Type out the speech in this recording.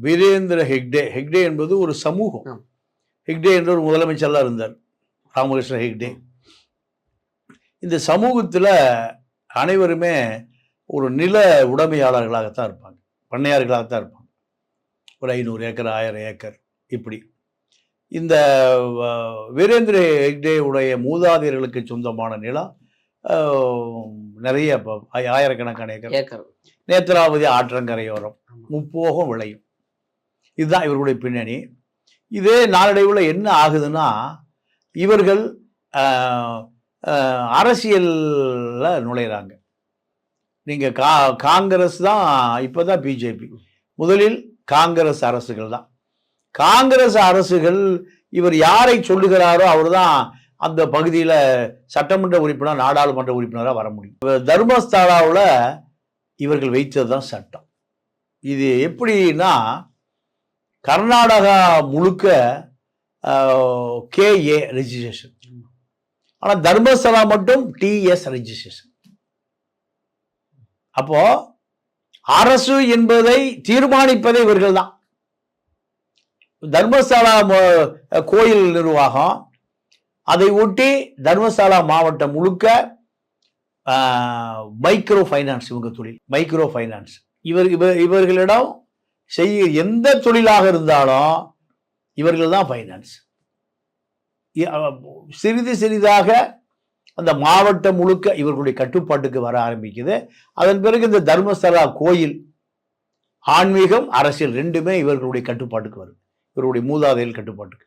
வீரேந்திர ஹெக்டே. ஹெக்டே என்பது ஒரு சமூகம். ஹெக்டே என்ற ஒரு முதலமைச்சர்லாம் இருந்தார், ராமகிருஷ்ண ஹெக்டே. இந்த சமூகத்தில் அனைவருமே ஒரு நில உடைமையாளர்களாகத்தான் இருப்பாங்க, பண்ணையார்களாகத்தான் இருப்பாங்க. ஒரு 500 ஏக்கர் 1000 ஏக்கர் இப்படி. இந்த வீரேந்திர ஹெக்டே உடைய மூதாதையர்களுக்கு சொந்தமான நிலம் நிறைய ஆயிரக்கணக்கான ஏக்கர். நேத்ராவதி ஆற்றங்கரையோரம் முப்போகம் விளையும். இதுதான் இவர்களுடைய பின்னணி. இதே நாளடைவில் என்ன ஆகுதுன்னா, இவர்கள் அரசியலில் நுழையிறாங்க. நீங்கள் காங்கிரஸ் தான், இப்போ தான் பிஜேபி. முதலில் காங்கிரஸ் அரசுகள் தான். காங்கிரஸ் அரசுகள் இவர் யாரை சொல்லுகிறாரோ அவர் தான் அந்த பகுதியில் சட்டமன்ற உறுப்பினர், நாடாளுமன்ற உறுப்பினராக வர முடியும். தர்மஸ்தலாவில் இவர்கள் வைத்தது தான் சட்டம். இது எப்படின்னா, கர்நாடகா முழுக்க KA ரெஜிஸ்ட்ரேஷன், ஆனால் தர்மஸ்தலா மட்டும் TS ரெஜிஸ்ட்ரேஷன். அப்போ அரசு என்பதை தீர்மானிப்பதே இவர்கள் தான். தர்மஸ்தலா கோயில் நிர்வாகம், அதை ஒட்டி தர்மசாலா மாவட்டம் முழுக்க மைக்ரோ ஃபைனான்ஸ், இவங்க தொழில் மைக்ரோ ஃபைனான்ஸ். இவர்களிடம் செய்ய எந்த தொழிலாக இருந்தாலும் இவர்கள் தான் ஃபைனான்ஸ். சிறிது சிறிதாக அந்த மாவட்டம் முழுக்க இவர்களுடைய கட்டுப்பாட்டுக்கு வர ஆரம்பிக்குது. அதன் பிறகு இந்த தர்மஸ்தலா கோயில், ஆன்மீகம், அரசியல் ரெண்டுமே இவர்களுடைய கட்டுப்பாட்டுக்கு வரும், இவருடைய மூதாதையர் கட்டுப்பாட்டுக்கு.